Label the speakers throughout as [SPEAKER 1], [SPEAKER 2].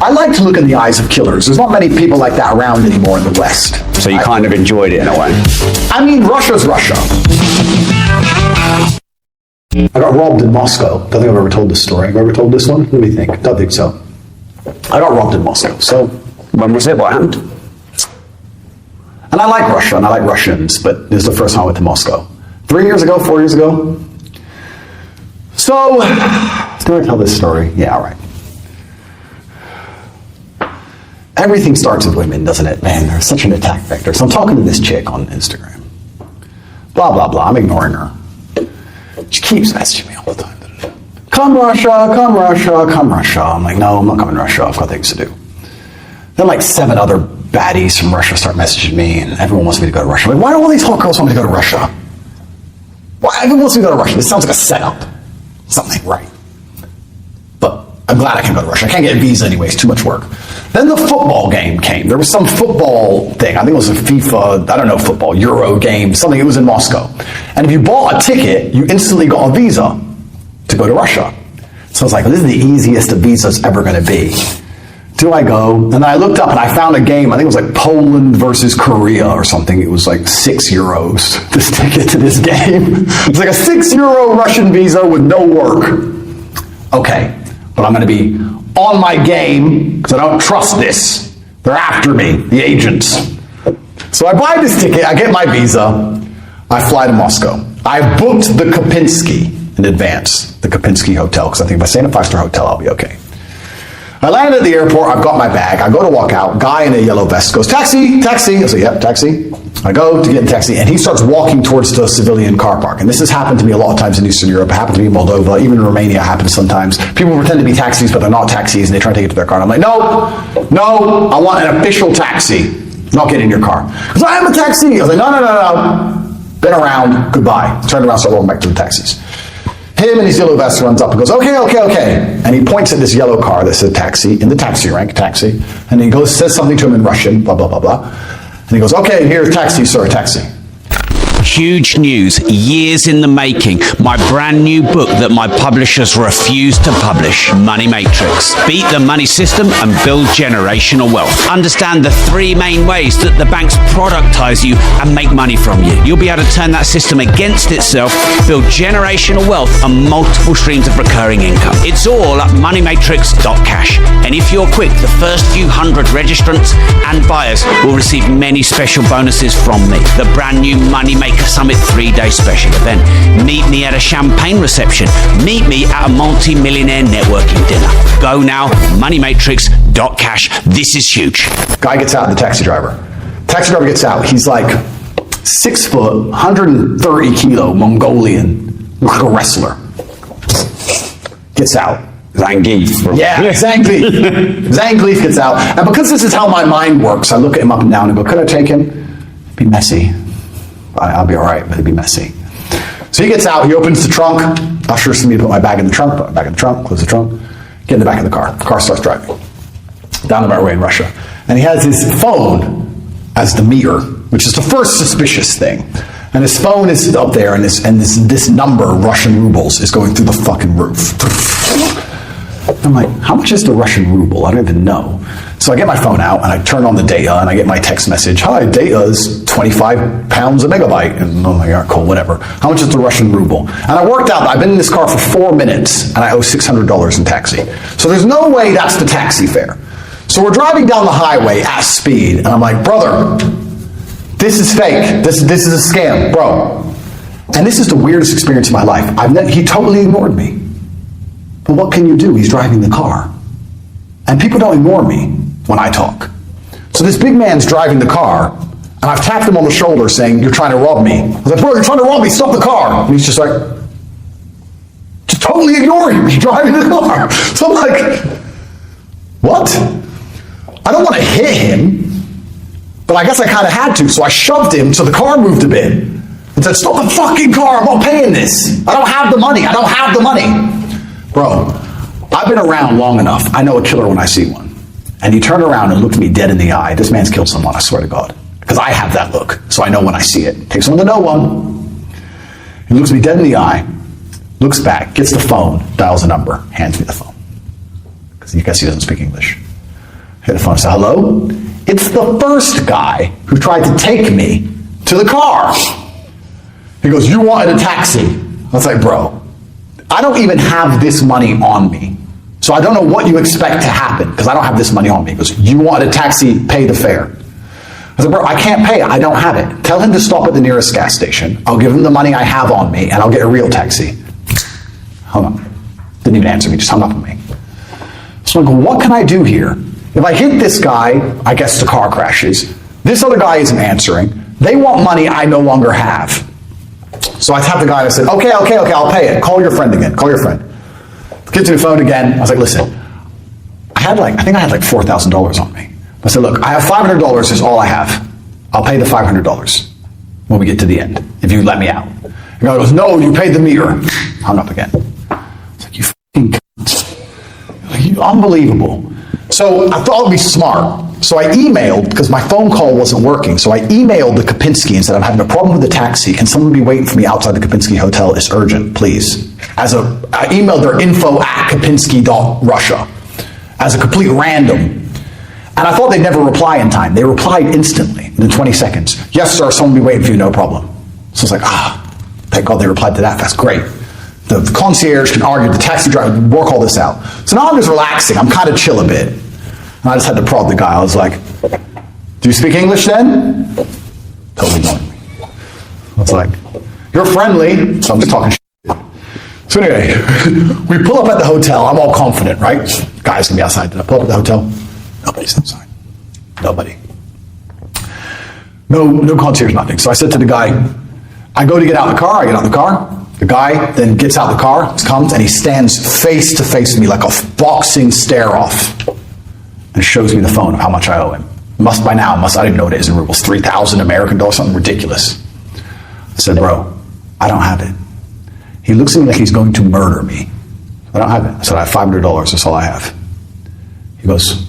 [SPEAKER 1] I like to look in the eyes of killers. There's not many people like that around anymore in the West.
[SPEAKER 2] So you kind of enjoyed it in a way?
[SPEAKER 1] I mean, Russia's Russia. I got robbed in Moscow. Don't think I've ever told this story. Have I ever told this one? What do you think? Don't think so. I got robbed in Moscow. So
[SPEAKER 2] when was it? What happened?
[SPEAKER 1] And I like Russia, and I like Russians, but this is the first time I went to Moscow. 3 years ago, 4 years ago. So, did I tell this story? Yeah, all right. Everything starts with women, doesn't it? Man, there's such an attack vector. So I'm talking to this chick on Instagram. Blah, blah, blah. I'm ignoring her. She keeps messaging me all the time. Come Russia, come Russia, come Russia. I'm like, no, I'm not coming to Russia. I've got things to do. Then like 7 other baddies from Russia start messaging me, and everyone wants me to go to Russia. I'm like, why do all these hot girls want me to go to Russia? Why everyone wants me to go to Russia? This sounds like a setup. Something right. But I'm glad I can go to Russia. I can't get a visa anyway. It's too much work. Then the football game came. There was some football thing. I think it was a FIFA, I don't know, football, Euro game, something. It was in Moscow. And if you bought a ticket, you instantly got a visa to go to Russia. So I was like, this is the easiest a visa's ever going to be. Do I go? And then I looked up and I found a game. I think it was like Poland versus Korea or something. It was like €6, this ticket to this game. It's like a €6 Russian visa with no work. Okay, but I'm going to be on my game because I don't trust this. They're after me, the agents. So I buy this ticket, I get my visa, I fly to Moscow. I booked the Kopinski in advance, the Kopinski hotel, because I think if I stay in a 5-star hotel, I'll be okay. I land at the airport, I've got my bag, I go to walk out, guy in a yellow vest goes, taxi, taxi. I say, yep, taxi. I go to get in a taxi, and he starts walking towards the civilian car park. And this has happened to me a lot of times in Eastern Europe. It happened to me in Moldova, even in Romania it happens sometimes. People pretend to be taxis, but they're not taxis, and they try to take it to their car. And I'm like, no, I want an official taxi. Not get in your car. Because I am a taxi. I was like, no. Been around, goodbye. Turned around, started walking back to the taxis. Him and his yellow vest runs up and goes, okay. And he points at this yellow car that said taxi, in the taxi rank, taxi. And he goes, says something to him in Russian, blah, blah, blah, blah. And he goes, okay, here's taxi, sir, taxi.
[SPEAKER 3] Huge news, years in the making. My brand new book that my publishers refuse to publish, Money Matrix. Beat the money system and build generational wealth. Understand the 3 main ways that the banks productize you and make money from you. You'll be able to turn that system against itself, build generational wealth and multiple streams of recurring income. It's all at moneymatrix.cash. And if you're quick, the first few hundred registrants and buyers will receive many special bonuses from me. The brand new Money Matrix Summit 3-day special event. Meet me at a champagne reception. Meet me at a multi-millionaire networking dinner. Go now, moneymatrix.cash. This is huge.
[SPEAKER 1] Guy gets out, the taxi driver. Taxi driver gets out. He's like 6 foot, 130 kilo, Mongolian, like a wrestler. Gets out.
[SPEAKER 2] Zangief.
[SPEAKER 1] Yeah, Zangief. Zangief gets out. And because this is how my mind works, I look at him up and down and go, could I take him? Be messy. I'll be all right, but it'd be messy. So he gets out, he opens the trunk, ushers me to put my bag in the trunk, put my bag in the trunk, close the trunk, get in the back of the car. The car starts driving down the motorway in Russia. And he has his phone as the mirror, which is the first suspicious thing. And his phone is up there, and this number, Russian rubles, is going through the fucking roof. I'm like, how much is the Russian ruble? I don't even know. So I get my phone out, and I turn on the data, and I get my text message. Hi, data is 25 pounds a megabyte. And I'm like, all right, cool, whatever. How much is the Russian ruble? And I worked out that I've been in this car for 4 minutes, and I owe $600 in taxi. So there's no way that's the taxi fare. So we're driving down the highway at speed, and I'm like, brother, this is fake. This is a scam, bro. And this is the weirdest experience of my life. He totally ignored me. But what can you do? He's driving the car. And people don't ignore me when I talk. So this big man's driving the car, and I've tapped him on the shoulder saying, you're trying to rob me. I was like, bro, you're trying to rob me, stop the car. And he's just like, just totally ignoring me, driving the car. So I'm like, what? I don't want to hit him, but I guess I kind of had to. So I shoved him so the car moved a bit and said, stop the fucking car, I'm not paying this. I don't have the money, I don't have the money. Bro, I've been around long enough. I know a killer when I see one. And he turned around and looked me dead in the eye. This man's killed someone, I swear to God. Because I have that look, so I know when I see it. Takes someone to know one. He looks me dead in the eye, looks back, gets the phone, dials a number, hands me the phone. Because I guess he doesn't speak English. Hit the phone and say, hello? It's the first guy who tried to take me to the car. He goes, you wanted a taxi. I was like, bro, I don't even have this money on me. So I don't know what you expect to happen because I don't have this money on me. He goes, you wanted a taxi, pay the fare. I said, bro, I can't pay it. I don't have it. Tell him to stop at the nearest gas station. I'll give him the money I have on me and I'll get a real taxi. Hung up. Didn't even answer me, just hung up on me. So I go, what can I do here? If I hit this guy, I guess the car crashes. This other guy isn't answering. They want money I no longer have. So I tapped the guy and I said, okay, I'll pay it. Call your friend again. Call your friend. Get to the phone again. I was like, listen, I think I had like $4,000 on me. I said, look, I have $500 is all I have. I'll pay the $500 when we get to the end, if you let me out. The guy goes, no, you paid the meter. Hung up again. It's like, you fucking cunt. Like, you unbelievable. So I thought I'd be smart. So I emailed, because my phone call wasn't working, so I emailed the Kopinski and said, I'm having a problem with the taxi. Can someone be waiting for me outside the Kopinski hotel? It's urgent, please. I emailed their info@kopinski.russia as a complete random. And I thought they'd never reply in time. They replied instantly, in 20 seconds. Yes, sir, someone will be waiting for you, no problem. So I was like, thank God they replied to that fast. Great. The concierge can argue, the taxi driver, work all this out. So now I'm just relaxing. I'm kind of chill a bit. And I just had to prod the guy. I was like, do you speak English then? Totally ignoring me. I was like, you're friendly. So I'm just talking shit. So anyway, we pull up at the hotel. I'm all confident, right? Guy's going to be outside. Did I pull up at the hotel? Nobody's outside. Nobody. No concierge, nothing. So I said to the guy, I go to get out of the car. I get out of the car. The guy then gets out of the car, comes, and he stands face to face with me like a boxing stare-off. And shows me the phone of how much I owe him. I don't even know what it is in rubles, 3,000 American dollars, something ridiculous. I said, bro, I don't have it. He looks at me like he's going to murder me. I don't have it. I said, I have $500, that's all I have. He goes,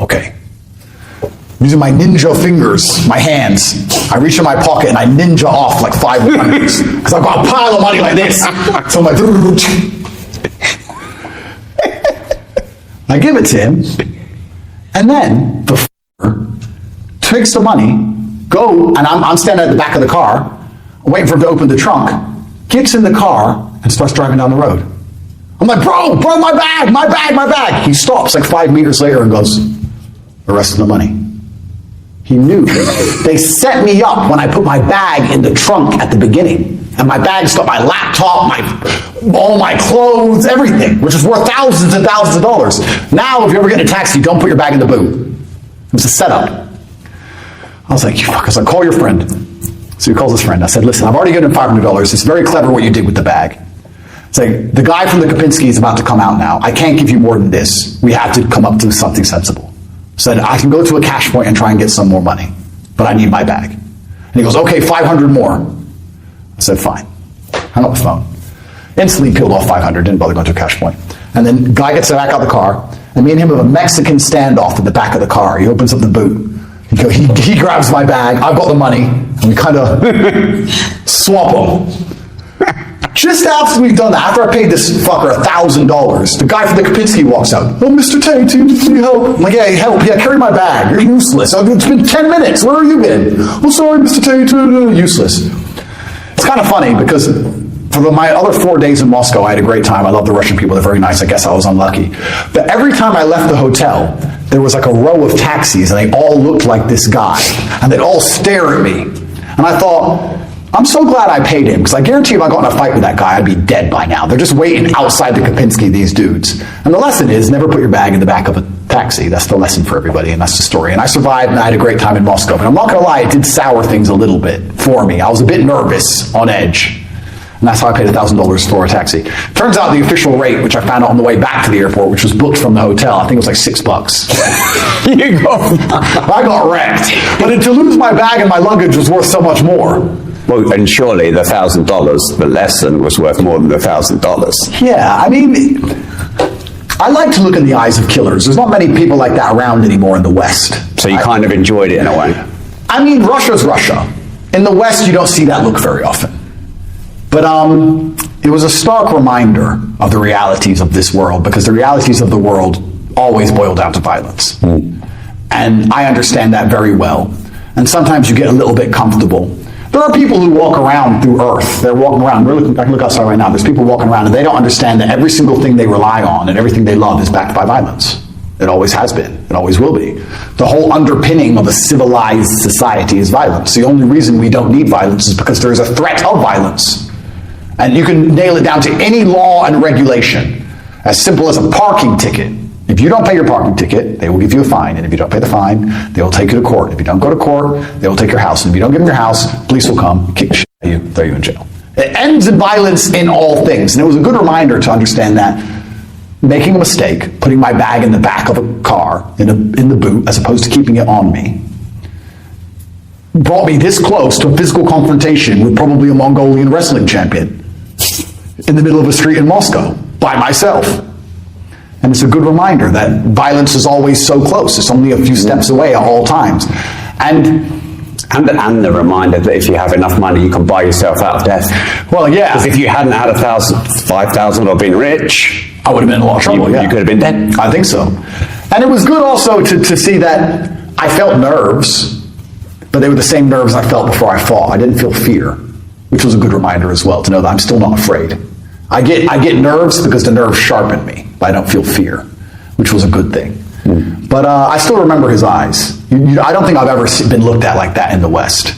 [SPEAKER 1] okay. Using my ninja fingers, my hands, I reach in my pocket and I ninja off like 500s. Because I've got a pile of money like this. So I'm like, I give it to him. And then the takes the money, and I'm standing at the back of the car, waiting for him to open the trunk, gets in the car, and starts driving down the road. I'm like, bro, my bag. He stops like 5 meters later and goes, the rest of the money. He knew. They set me up when I put my bag in the trunk at the beginning. And my bag's got my laptop, all my clothes, everything, which is worth thousands and thousands of dollars. Now, if you ever get in a taxi, don't put your bag in the boot. It was a setup. I was like, you fuck. I was like, call your friend. So he calls his friend. I said, listen, I've already given him $500. It's very clever what you did with the bag. It's like, the guy from the Kopinski is about to come out now. I can't give you more than this. We have to come up to something sensible. Said, I can go to a cash point and try and get some more money, but I need my bag. And he goes, okay, 500 more. I said, fine. Hung up the phone. Instantly peeled off 500, didn't bother going to a cash point. And then the guy gets back out of the car, and me and him have a Mexican standoff in the back of the car. He opens up the boot. He grabs my bag, I've got the money, and we kind of swap them. Just after we've done that, after I paid this fucker $1,000, the guy from the Kopinski walks out. Oh, Mr. Tate, do you need help? I'm like, yeah, help. Yeah, carry my bag. You're useless. It's been 10 minutes. Where have you been? Oh, sorry, Mr. Tate. Useless. It's kind of funny because for my other 4 days in Moscow, I had a great time. I love the Russian people. They're very nice. I guess I was unlucky. But every time I left the hotel, there was like a row of taxis, and they all looked like this guy. And they'd all stare at me. And I thought, I'm so glad I paid him, because I guarantee if I got in a fight with that guy, I'd be dead by now. They're just waiting outside the Kopinski, these dudes. And the lesson is, never put your bag in the back of a taxi. That's the lesson for everybody, and that's the story. And I survived, and I had a great time in Moscow. But I'm not going to lie, it did sour things a little bit for me. I was a bit nervous, on edge. And that's how I paid $1,000 for a taxi. Turns out the official rate, which I found out on the way back to the airport, which was booked from the hotel, I think it was like $6. You go. I got wrecked. But to lose my bag and my luggage was worth so much more.
[SPEAKER 2] Well, and surely the $1,000, the lesson was worth more than the $1,000.
[SPEAKER 1] Yeah, I mean, I like to look in the eyes of killers. There's not many people like that around anymore in the West.
[SPEAKER 2] So you kind of enjoyed it in a way.
[SPEAKER 1] I mean, Russia's Russia. In the West, you don't see that look very often. But it was a stark reminder of the realities of this world, because the realities of the world always boil down to violence. And I understand that very well. And sometimes you get a little bit comfortable. There are people who walk around through Earth. They're walking around. I can look outside right now. There's people walking around and they don't understand that every single thing they rely on and everything they love is backed by violence. It always has been. It always will be. The whole underpinning of a civilized society is violence. The only reason we don't need violence is because there is a threat of violence. And you can nail it down to any law and regulation. As simple as a parking ticket. If you don't pay your parking ticket, they will give you a fine. And if you don't pay the fine, they will take you to court. If you don't go to court, they will take your house. And if you don't give them your house, police will come, kick the shit out of you, throw you in jail. It ends in violence in all things. And it was a good reminder to understand that making a mistake, putting my bag in the back of a car, in the boot, as opposed to keeping it on me, brought me this close to a physical confrontation with probably a Mongolian wrestling champion in the middle of a street in Moscow, by myself. And it's a good reminder that violence is always so close. It's only a few steps away at all times. And
[SPEAKER 2] the reminder that if you have enough money, you can buy yourself out of death.
[SPEAKER 1] Well, yeah.
[SPEAKER 2] Because if you hadn't had 5,000 or been rich,
[SPEAKER 1] I would have been in a lot of trouble,
[SPEAKER 2] you could have been dead.
[SPEAKER 1] I think so. And it was good also to see that I felt nerves, but they were the same nerves I felt before I fought. I didn't feel fear, which was a good reminder as well, to know that I'm still not afraid. I get nerves because the nerves sharpen me, but I don't feel fear, which was a good thing. But I still remember his eyes. I don't think I've ever been looked at like that in the West.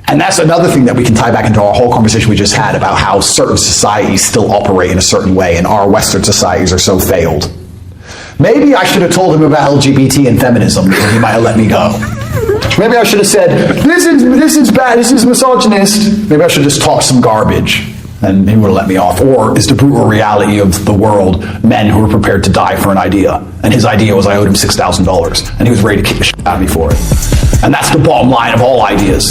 [SPEAKER 1] And that's another thing that we can tie back into our whole conversation we just had about how certain societies still operate in a certain way and our Western societies are so failed. Maybe I should have told him about LGBT and feminism and he might have let me go. Maybe I should have said, this is bad, this is misogynist. Maybe I should just talk some garbage and he would have let me off. Or is the brutal reality of the world men who are prepared to die for an idea? And his idea was I owed him $6,000 and he was ready to kick the shit out of me for it. And that's the bottom line of all ideas.